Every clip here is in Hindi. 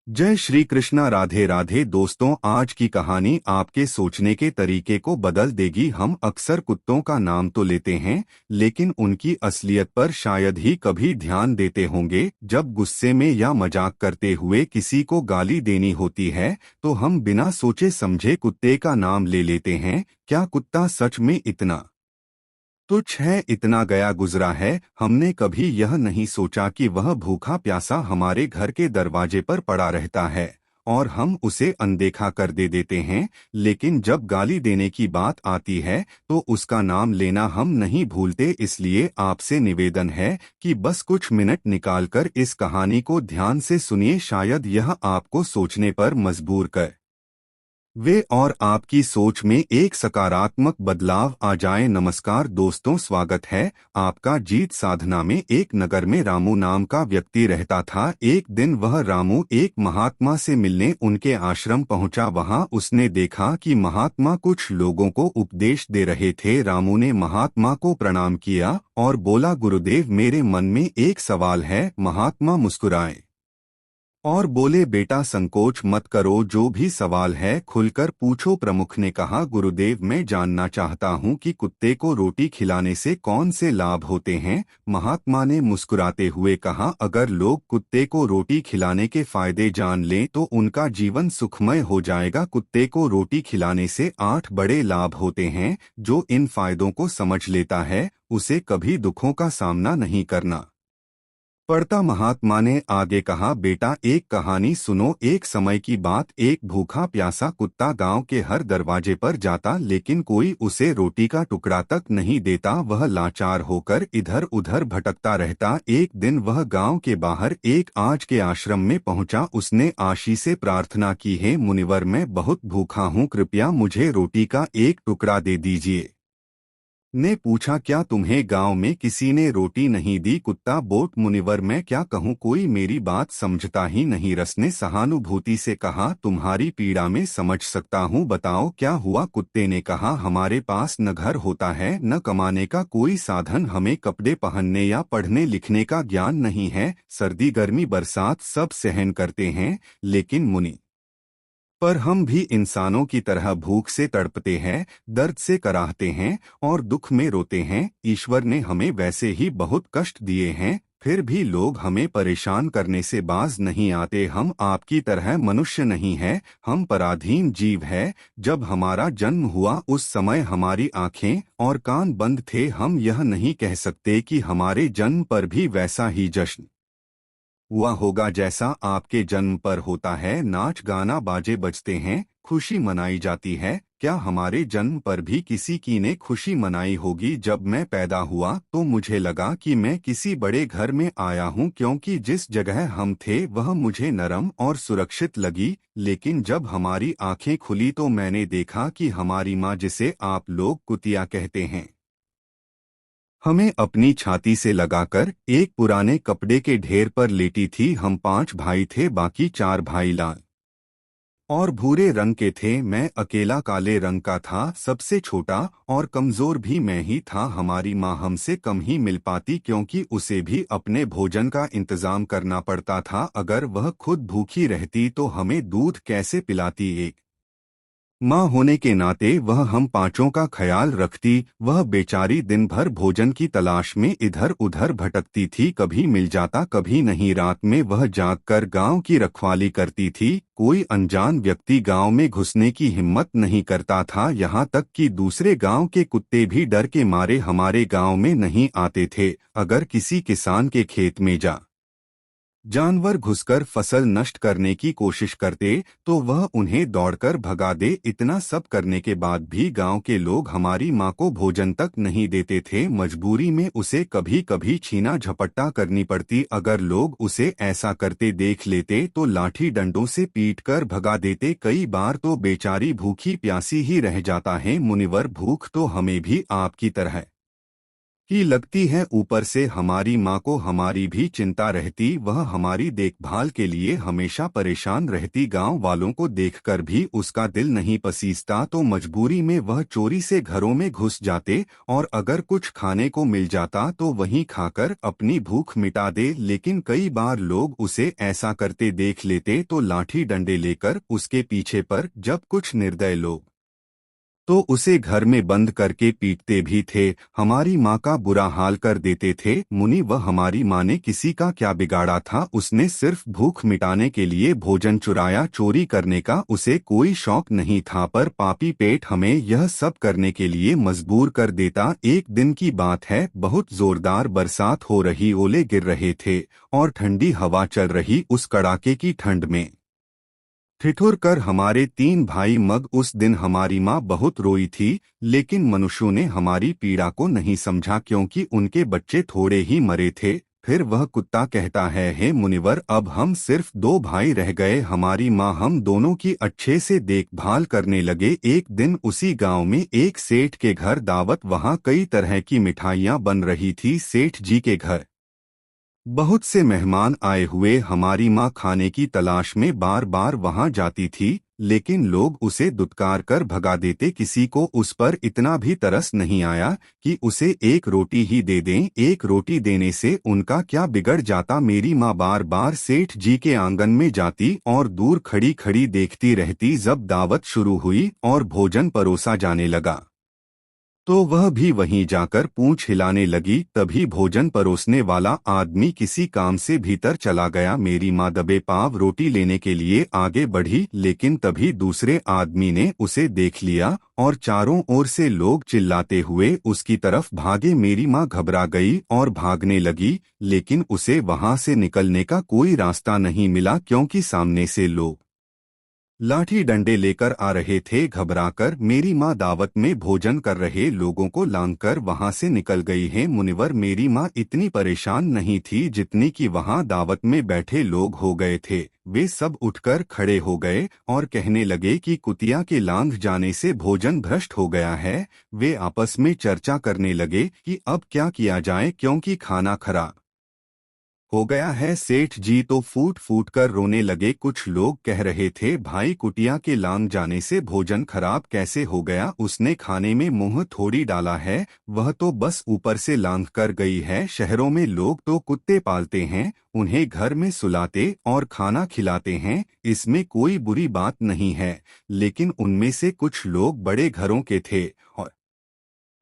जय श्री कृष्णा। राधे राधे दोस्तों, आज की कहानी आपके सोचने के तरीके को बदल देगी। हम अक्सर कुत्तों का नाम तो लेते हैं, लेकिन उनकी असलियत पर शायद ही कभी ध्यान देते होंगे। जब गुस्से में या मजाक करते हुए किसी को गाली देनी होती है तो हम बिना सोचे समझे कुत्ते का नाम ले लेते हैं। क्या कुत्ता सच में इतना तुच्छ है, इतना गया गुजरा है? हमने कभी यह नहीं सोचा कि वह भूखा प्यासा हमारे घर के दरवाजे पर पड़ा रहता है और हम उसे अनदेखा कर देते हैं। लेकिन जब गाली देने की बात आती है तो उसका नाम लेना हम नहीं भूलते। इसलिए आपसे निवेदन है कि बस कुछ मिनट निकालकर इस कहानी को ध्यान से सुनिए। शायद यह आपको सोचने पर मजबूर कर वे और आपकी सोच में एक सकारात्मक बदलाव आ जाए। नमस्कार दोस्तों, स्वागत है आपका जीत साधना में। एक नगर में रामू नाम का व्यक्ति रहता था। एक दिन वह रामू एक महात्मा से मिलने उनके आश्रम पहुंचा। वहां उसने देखा कि महात्मा कुछ लोगों को उपदेश दे रहे थे। रामू ने महात्मा को प्रणाम किया और बोला, गुरुदेव, मेरे मन में एक सवाल है। महात्मा मुस्कुराए और बोले, बेटा संकोच मत करो, जो भी सवाल है खुलकर पूछो। प्रमुख ने कहा, गुरुदेव, मैं जानना चाहता हूँ कि कुत्ते को रोटी खिलाने से कौन से लाभ होते हैं। महात्मा ने मुस्कुराते हुए कहा, अगर लोग कुत्ते को रोटी खिलाने के फायदे जान लें तो उनका जीवन सुखमय हो जाएगा। कुत्ते को रोटी खिलाने से 8 बड़े लाभ होते हैं। जो इन फायदों को समझ लेता है उसे कभी दुखों का सामना नहीं करना पड़ता। महात्मा ने आगे कहा, बेटा एक कहानी सुनो। एक समय की बात, एक भूखा प्यासा कुत्ता गांव के हर दरवाजे पर जाता, लेकिन कोई उसे रोटी का टुकड़ा तक नहीं देता। वह लाचार होकर इधर उधर भटकता रहता। एक दिन वह गांव के बाहर एक आज के आश्रम में पहुंचा। उसने आशी से प्रार्थना की, है मुनिवर, मैं बहुत भूखा हूँ, कृपया मुझे रोटी का एक टुकड़ा दे दीजिए। ने पूछा, क्या तुम्हें गांव में किसी ने रोटी नहीं दी? कुत्ता बोट, मुनिवर, मैं क्या कहूँ, कोई मेरी बात समझता ही नहीं। रस ने सहानुभूति से कहा, तुम्हारी पीड़ा में समझ सकता हूँ, बताओ क्या हुआ? कुत्ते ने कहा, हमारे पास न घर होता है न कमाने का कोई साधन, हमें कपड़े पहनने या पढ़ने लिखने का ज्ञान नहीं है। सर्दी गर्मी बरसात सब सहन करते हैं, लेकिन मुनि पर हम भी इंसानों की तरह भूख से तड़पते हैं, दर्द से कराहते हैं और दुख में रोते हैं। ईश्वर ने हमें वैसे ही बहुत कष्ट दिए हैं, फिर भी लोग हमें परेशान करने से बाज नहीं आते। हम आपकी तरह मनुष्य नहीं है, हम पराधीन जीव है। जब हमारा जन्म हुआ उस समय हमारी आंखें और कान बंद थे। हम यह नहीं कह सकते कि हमारे जन्म पर भी वैसा ही जश्न हुआ होगा जैसा आपके जन्म पर होता है। नाच गाना बाजे बजते हैं, खुशी मनाई जाती है। क्या हमारे जन्म पर भी किसी की ने खुशी मनाई होगी? जब मैं पैदा हुआ तो मुझे लगा कि मैं किसी बड़े घर में आया हूँ, क्योंकि जिस जगह हम थे वह मुझे नरम और सुरक्षित लगी। लेकिन जब हमारी आंखें खुली तो मैंने देखा कि हमारी माँ, जिसे आप लोग कुतिया कहते हैं, हमें अपनी छाती से लगाकर एक पुराने कपड़े के ढेर पर लेटी थी। हम 5 भाई थे, बाकी 4 भाई लाल और भूरे रंग के थे। मैं अकेला काले रंग का था, सबसे छोटा और कमजोर भी मैं ही था। हमारी माँ हमसे कम ही मिल पाती, क्योंकि उसे भी अपने भोजन का इंतजाम करना पड़ता था। अगर वह खुद भूखी रहती तो हमें दूध कैसे पिलाती? एक माँ होने के नाते वह हम पांचों का ख्याल रखती। वह बेचारी दिन भर भोजन की तलाश में इधर उधर भटकती थी, कभी मिल जाता कभी नहीं। रात में वह जागकर गांव की रखवाली करती थी। कोई अनजान व्यक्ति गांव में घुसने की हिम्मत नहीं करता था, यहाँ तक कि दूसरे गांव के कुत्ते भी डर के मारे हमारे गांव में नहीं आते थे। अगर किसी किसान के खेत में जानवर घुसकर फसल नष्ट करने की कोशिश करते तो वह उन्हें दौड़कर भगा दे। इतना सब करने के बाद भी गांव के लोग हमारी माँ को भोजन तक नहीं देते थे। मजबूरी में उसे कभी कभी छीना झपट्टा करनी पड़ती। अगर लोग उसे ऐसा करते देख लेते तो लाठी डंडों से पीटकर भगा देते। कई बार तो बेचारी भूखी प्यासी ही रह जाता है। मुनिवर, भूख तो हमें भी आपकी तरह की लगती है। ऊपर से हमारी माँ को हमारी भी चिंता रहती, वह हमारी देखभाल के लिए हमेशा परेशान रहती। गांव वालों को देखकर भी उसका दिल नहीं पसीजता, तो मजबूरी में वह चोरी से घरों में घुस जाते और अगर कुछ खाने को मिल जाता तो वहीं खाकर अपनी भूख मिटा दे। लेकिन कई बार लोग उसे ऐसा करते देख लेते तो लाठी डंडे लेकर उसके पीछे पर, जब कुछ निर्दय लोग तो उसे घर में बंद करके पीटते भी थे। हमारी माँ का बुरा हाल कर देते थे। मुनि, वह हमारी माँ ने किसी का क्या बिगाड़ा था? उसने सिर्फ भूख मिटाने के लिए भोजन चुराया। चोरी करने का उसे कोई शौक नहीं था, पर पापी पेट हमें यह सब करने के लिए मजबूर कर देता। एक दिन की बात है, बहुत जोरदार बरसात हो रही, ओले गिर रहे थे और ठंडी हवा चल रही। उस कड़ाके की ठंड में ठिठुर कर हमारे तीन भाई मग, उस दिन हमारी माँ बहुत रोई थी। लेकिन मनुष्यों ने हमारी पीड़ा को नहीं समझा, क्योंकि उनके बच्चे थोड़े ही मरे थे। फिर वह कुत्ता कहता है, हे मुनिवर, अब हम सिर्फ दो भाई रह गए। हमारी माँ हम दोनों की अच्छे से देखभाल करने लगे। एक दिन उसी गांव में एक सेठ के घर दावत, वहाँ कई तरह की मिठाइयाँ बन रही थी। सेठ जी के घर बहुत से मेहमान आए हुए। हमारी माँ खाने की तलाश में बार बार वहां जाती थी, लेकिन लोग उसे दुत्कार कर भगा देते। किसी को उस पर इतना भी तरस नहीं आया कि उसे एक रोटी ही दे दें। एक रोटी देने से उनका क्या बिगड़ जाता? मेरी माँ बार बार सेठ जी के आंगन में जाती और दूर खड़ी खड़ी देखती रहती। जब दावत शुरू हुई और भोजन परोसा जाने लगा तो वह भी वहीं जाकर पूंछ हिलाने लगी। तभी भोजन परोसने वाला आदमी किसी काम से भीतर चला गया। मेरी माँ दबे पांव रोटी लेने के लिए आगे बढ़ी, लेकिन तभी दूसरे आदमी ने उसे देख लिया और चारों ओर से लोग चिल्लाते हुए उसकी तरफ भागे। मेरी माँ घबरा गई और भागने लगी, लेकिन उसे वहां से निकलने का कोई रास्ता नहीं मिला, क्योंकि सामने से लोग लाठी डंडे लेकर आ रहे थे। घबराकर मेरी माँ दावत में भोजन कर रहे लोगों को लांघकर वहां से निकल गई है। मुनिवर, मेरी माँ इतनी परेशान नहीं थी जितनी कि वहां दावत में बैठे लोग हो गए थे। वे सब उठकर खड़े हो गए और कहने लगे कि कुतिया के लांघ जाने से भोजन भ्रष्ट हो गया है। वे आपस में चर्चा करने लगे कि अब क्या किया जाए, क्योंकि खाना खराब हो गया है। सेठ जी तो फूट फूट कर रोने लगे। कुछ लोग कह रहे थे, भाई, कुटिया के लांग जाने से भोजन खराब कैसे हो गया? उसने खाने में मुंह थोड़ी डाला है, वह तो बस ऊपर से लांघ कर गई है। शहरों में लोग तो कुत्ते पालते हैं, उन्हें घर में सुलाते और खाना खिलाते हैं, इसमें कोई बुरी बात नहीं है। लेकिन उनमें से कुछ लोग बड़े घरों के थे और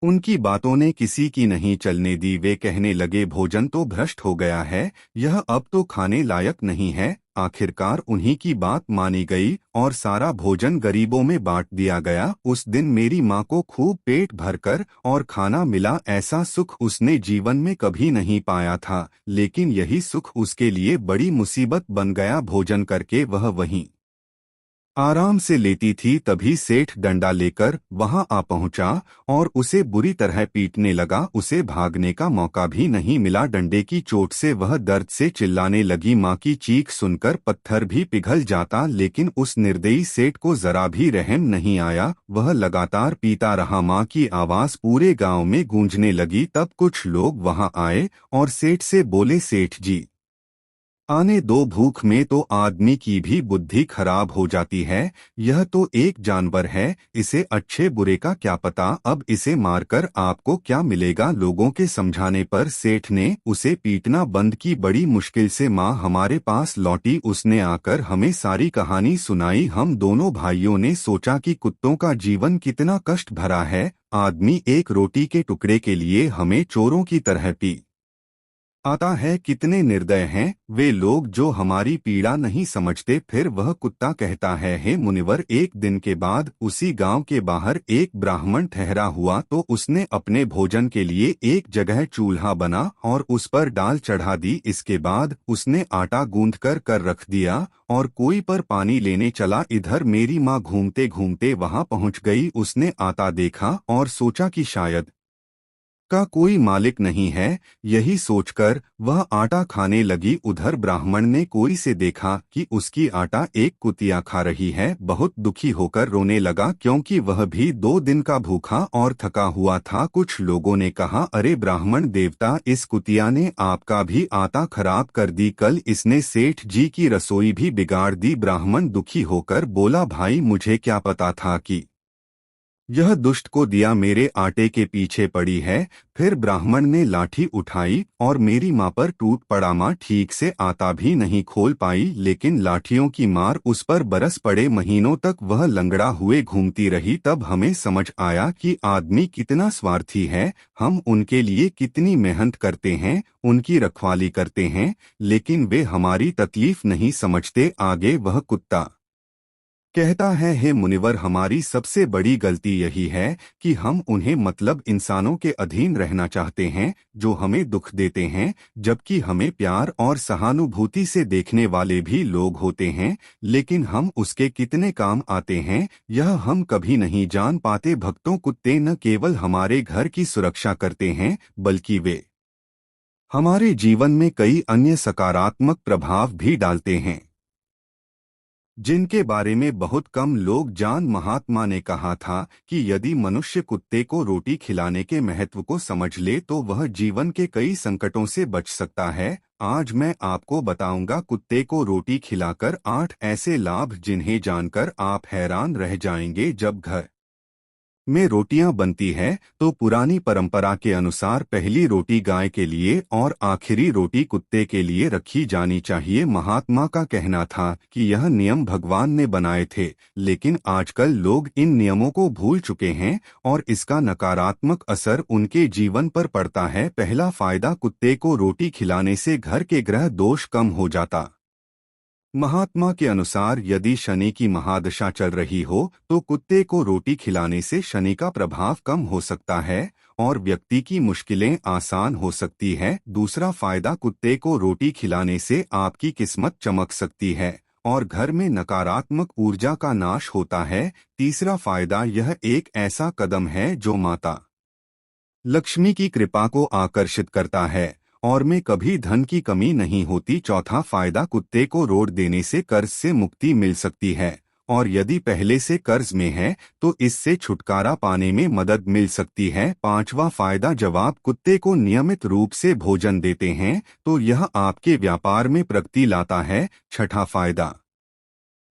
उनकी बातों ने किसी की नहीं चलने दी। वे कहने लगे, भोजन तो भ्रष्ट हो गया है, यह अब तो खाने लायक नहीं है। आखिरकार उन्हीं की बात मानी गई और सारा भोजन गरीबों में बांट दिया गया। उस दिन मेरी माँ को खूब पेट भरकर और खाना मिला। ऐसा सुख उसने जीवन में कभी नहीं पाया था, लेकिन यही सुख उसके लिए बड़ी मुसीबत बन गया। भोजन करके वह वहीं आराम से लेती थी, तभी सेठ डंडा लेकर वहां आ पहुंचा और उसे बुरी तरह पीटने लगा। उसे भागने का मौका भी नहीं मिला। डंडे की चोट से वह दर्द से चिल्लाने लगी। माँ की चीख सुनकर पत्थर भी पिघल जाता, लेकिन उस निर्दयी सेठ को जरा भी रहम नहीं आया। वह लगातार पीता रहा। माँ की आवाज पूरे गांव में गूंजने लगी। तब कुछ लोग वहां आए और सेठ से बोले, सेठ जी, आने दो, भूख में तो आदमी की भी बुद्धि खराब हो जाती है। यह तो एक जानवर है, इसे अच्छे बुरे का क्या पता, अब इसे मारकर आपको क्या मिलेगा? लोगों के समझाने पर सेठ ने उसे पीटना बंद की। बड़ी मुश्किल से माँ हमारे पास लौटी। उसने आकर हमें सारी कहानी सुनाई। हम दोनों भाइयों ने सोचा कि कुत्तों का जीवन कितना कष्ट भरा है। आदमी एक रोटी के टुकड़े के लिए हमें चोरों की तरह पी आता है। कितने निर्दय हैं वे लोग जो हमारी पीड़ा नहीं समझते। फिर वह कुत्ता कहता है, हे मुनिवर, एक दिन के बाद उसी गांव के बाहर एक ब्राह्मण ठहरा हुआ, तो उसने अपने भोजन के लिए एक जगह चूल्हा बना और उस पर डाल चढ़ा दी। इसके बाद उसने आटा गूंथ कर रख दिया और कोई पर पानी लेने चला। इधर मेरी माँ घूमते घूमते वहां पहुंच गई। उसने आटा देखा और सोचा कि शायद का कोई मालिक नहीं है। यही सोचकर वह आटा खाने लगी। उधर ब्राह्मण ने कोई से देखा कि उसकी आटा एक कुतिया खा रही है। बहुत दुखी होकर रोने लगा, क्योंकि वह भी 2 दिन का भूखा और थका हुआ था। कुछ लोगों ने कहा, अरे ब्राह्मण देवता, इस कुतिया ने आपका भी आटा खराब कर दी। कल इसने सेठ जी की रसोई भी बिगाड़ दी। ब्राह्मण दुखी होकर बोला, भाई मुझे क्या पता था कि यह दुष्ट को दिया मेरे आटे के पीछे पड़ी है। फिर ब्राह्मण ने लाठी उठाई और मेरी माँ पर टूट पड़ा। माँ ठीक से आटा भी नहीं खोल पाई, लेकिन लाठियों की मार उस पर बरस पड़े। महीनों तक वह लंगड़ा हुए घूमती रही। तब हमें समझ आया कि आदमी कितना स्वार्थी है। हम उनके लिए कितनी मेहनत करते हैं, उनकी रखवाली करते हैं, लेकिन वे हमारी तकलीफ नहीं समझते। आगे वह कुत्ता कहता है, हे मुनिवर, हमारी सबसे बड़ी गलती यही है कि हम उन्हें मतलब इंसानों के अधीन रहना चाहते हैं जो हमें दुख देते हैं, जबकि हमें प्यार और सहानुभूति से देखने वाले भी लोग होते हैं, लेकिन हम उसके कितने काम आते हैं यह हम कभी नहीं जान पाते। भक्तों, कुत्ते न केवल हमारे घर की सुरक्षा करते हैं, बल्कि वे हमारे जीवन में कई अन्य सकारात्मक प्रभाव भी डालते हैं जिनके बारे में बहुत कम लोग जान। महात्मा ने कहा था कि यदि मनुष्य कुत्ते को रोटी खिलाने के महत्व को समझ ले तो वह जीवन के कई संकटों से बच सकता है। आज मैं आपको बताऊंगा कुत्ते को रोटी खिलाकर 8 ऐसे लाभ जिन्हें जानकर आप हैरान रह जाएंगे। जब घर में रोटियां बनती है तो पुरानी परंपरा के अनुसार पहली रोटी गाय के लिए और आखिरी रोटी कुत्ते के लिए रखी जानी चाहिए। महात्मा का कहना था कि यह नियम भगवान ने बनाए थे, लेकिन आजकल लोग इन नियमों को भूल चुके हैं और इसका नकारात्मक असर उनके जीवन पर पड़ता है। पहला फायदा, कुत्ते को रोटी खिलाने से घर के ग्रह दोष कम हो जाता। महात्मा के अनुसार यदि शनि की महादशा चल रही हो तो कुत्ते को रोटी खिलाने से शनि का प्रभाव कम हो सकता है और व्यक्ति की मुश्किलें आसान हो सकती है। दूसरा फायदा, कुत्ते को रोटी खिलाने से आपकी किस्मत चमक सकती है और घर में नकारात्मक ऊर्जा का नाश होता है। तीसरा फायदा, यह एक ऐसा कदम है जो माता लक्ष्मी की कृपा को आकर्षित करता है और में कभी धन की कमी नहीं होती। चौथा फायदा, कुत्ते को रोड देने से कर्ज से मुक्ति मिल सकती है और यदि पहले से कर्ज में है तो इससे छुटकारा पाने में मदद मिल सकती है। पांचवा फायदा, जब आप कुत्ते को नियमित रूप से भोजन देते हैं तो यह आपके व्यापार में प्रगति लाता है। छठा फायदा,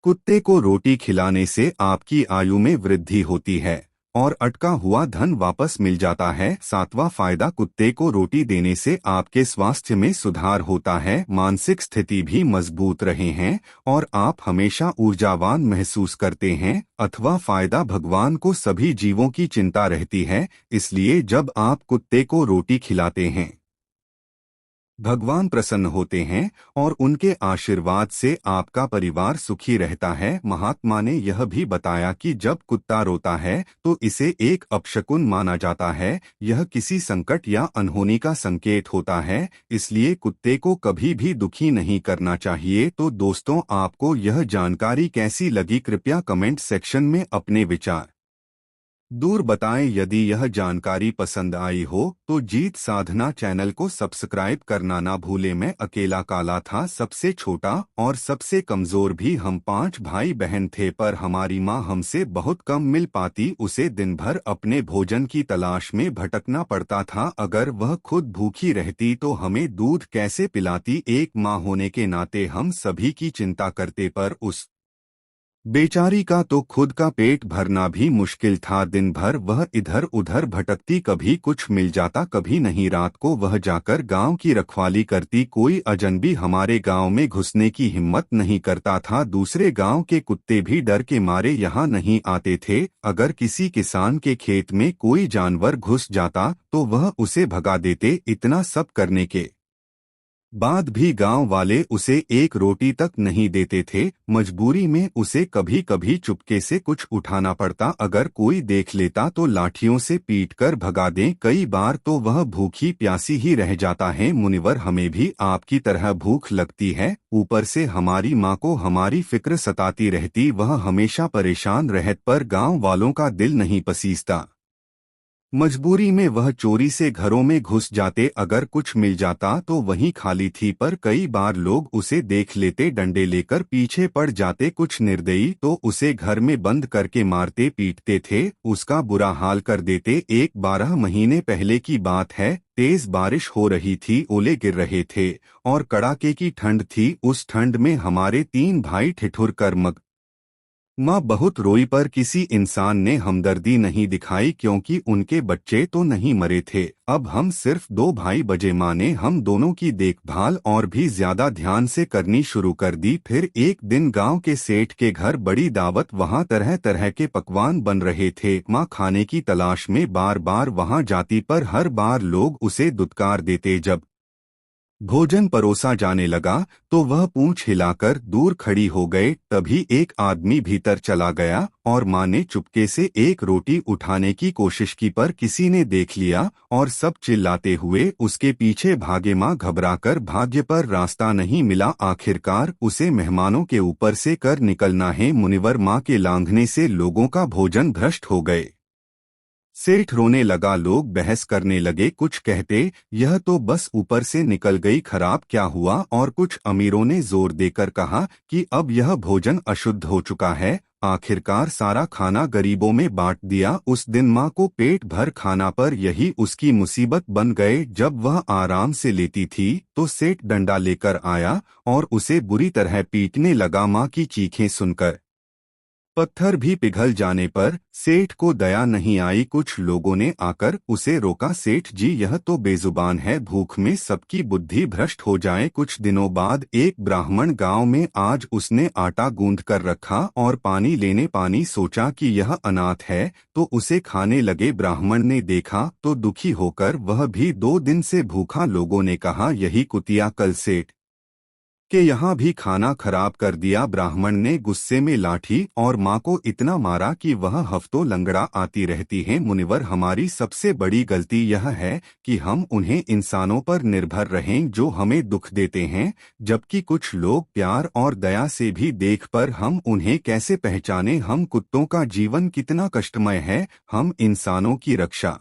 कुत्ते को रोटी खिलाने से आपकी आयु में वृद्धि होती है और अटका हुआ धन वापस मिल जाता है। सातवां फायदा, कुत्ते को रोटी देने से आपके स्वास्थ्य में सुधार होता है, मानसिक स्थिति भी मजबूत रहे हैं और आप हमेशा ऊर्जावान महसूस करते हैं। अथवा फायदा, भगवान को सभी जीवों की चिंता रहती है, इसलिए जब आप कुत्ते को रोटी खिलाते हैं भगवान प्रसन्न होते हैं और उनके आशीर्वाद से आपका परिवार सुखी रहता है। महात्मा ने यह भी बताया कि जब कुत्ता रोता है तो इसे एक अपशकुन माना जाता है, यह किसी संकट या अनहोनी का संकेत होता है, इसलिए कुत्ते को कभी भी दुखी नहीं करना चाहिए। तो दोस्तों, आपको यह जानकारी कैसी लगी? कृपया कमेंट सेक्शन में अपने विचार दूर बताएं। यदि यह जानकारी पसंद आई हो तो जीत साधना चैनल को सब्सक्राइब करना ना भूलें। मैं अकेला काला था, सबसे छोटा और सबसे कमजोर भी। हम 5 भाई बहन थे, पर हमारी माँ हमसे बहुत कम मिल पाती। उसे दिन भर अपने भोजन की तलाश में भटकना पड़ता था। अगर वह खुद भूखी रहती तो हमें दूध कैसे पिलाती? एक माँ होने के नाते हम सभी की चिंता करते, पर उस बेचारी का तो खुद का पेट भरना भी मुश्किल था। दिन भर वह इधर उधर भटकती, कभी कुछ मिल जाता कभी नहीं। रात को वह जाकर गांव की रखवाली करती। कोई अजनबी हमारे गांव में घुसने की हिम्मत नहीं करता था। दूसरे गांव के कुत्ते भी डर के मारे यहाँ नहीं आते थे। अगर किसी किसान के खेत में कोई जानवर घुस जाता तो वह उसे भगा देते। इतना सब करने के बाद भी गांव वाले उसे एक रोटी तक नहीं देते थे। मजबूरी में उसे कभी कभी चुपके से कुछ उठाना पड़ता। अगर कोई देख लेता तो लाठियों से पीटकर भगा दें। कई बार तो वह भूखी प्यासी ही रह जाता है। मुनिवर, हमें भी आपकी तरह भूख लगती है, ऊपर से हमारी माँ को हमारी फिक्र सताती रहती। वह हमेशा परेशान रहत, पर गाँव वालों का दिल नहीं पसीजता। मजबूरी में वह चोरी से घरों में घुस जाते, अगर कुछ मिल जाता तो वहीं खाली थी, पर कई बार लोग उसे देख लेते, डंडे लेकर पीछे पड़ जाते, कुछ निर्दयी तो उसे घर में बंद करके मारते पीटते थे, उसका बुरा हाल कर देते। 12 महीने पहले की बात है, तेज बारिश हो रही थी, ओले गिर रहे थे और कड़ाके की ठंड थी। उस ठंड में हमारे 3 भाई ठिठुर कर माँ बहुत रोई, पर किसी इंसान ने हमदर्दी नहीं दिखाई, क्योंकि उनके बच्चे तो नहीं मरे थे। अब हम सिर्फ 2 भाई बचे। माँ ने हम दोनों की देखभाल और भी ज्यादा ध्यान से करनी शुरू कर दी। फिर एक दिन गांव के सेठ के घर बड़ी दावत, वहाँ तरह तरह के पकवान बन रहे थे। माँ खाने की तलाश में बार बार वहाँ जाती, पर हर बार लोग उसे दुत्कार देते। जब भोजन परोसा जाने लगा तो वह पूंछ हिलाकर दूर खड़ी हो गए। तभी एक आदमी भीतर चला गया और माँ ने चुपके से एक रोटी उठाने की कोशिश की, पर किसी ने देख लिया और सब चिल्लाते हुए उसके पीछे भागे। माँ घबराकर भाग्य पर रास्ता नहीं मिला, आखिरकार उसे मेहमानों के ऊपर से कर निकलना है। मुनिवर माँ के लांघने से लोगों का भोजन भ्रष्ट हो गए। सेठ रोने लगा, लोग बहस करने लगे, कुछ कहते यह तो बस ऊपर से निकल गई, खराब क्या हुआ, और कुछ अमीरों ने जोर देकर कहा कि अब यह भोजन अशुद्ध हो चुका है। आखिरकार सारा खाना गरीबों में बांट दिया। उस दिन माँ को पेट भर खाना, पर यही उसकी मुसीबत बन गए। जब वह आराम से लेती थी तो सेठ डंडा लेकर आया और उसे बुरी तरह पीटने लगा। माँ की चीखें सुनकर पत्थर भी पिघल जाने पर सेठ को दया नहीं आई। कुछ लोगों ने आकर उसे रोका, सेठ जी यह तो बेजुबान है, भूख में सबकी बुद्धि भ्रष्ट हो जाए। कुछ दिनों बाद एक ब्राह्मण गांव में आज उसने आटा गूंथ कर रखा और पानी लेने पानी, सोचा कि यह अनाथ है तो उसे खाने लगे। ब्राह्मण ने देखा तो दुखी होकर वह भी 2 दिन से भूखा। लोगों ने कहा यही कुतिया कल सेठ के यहाँ भी खाना खराब कर दिया। ब्राह्मण ने गुस्से में लाठी और माँ को इतना मारा कि वह हफ्तों लंगड़ा आती रहती है। मुनिवर हमारी सबसे बड़ी गलती यह है कि हम उन्हें इंसानों पर निर्भर रहें जो हमें दुख देते हैं, जबकि कुछ लोग प्यार और दया से भी देख, पर हम उन्हें कैसे पहचाने। हम कुत्तों का जीवन कितना कष्टमय है। हम इंसानों की रक्षा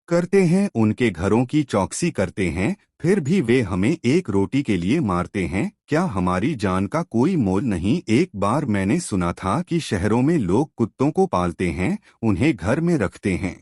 करते हैं, उनके घरों की चौकसी करते हैं, फिर भी वे हमें एक रोटी के लिए मारते हैं। क्या हमारी जान का कोई मोल नहीं। एक बार मैंने सुना था कि शहरों में लोग कुत्तों को पालते हैं, उन्हें घर में रखते हैं।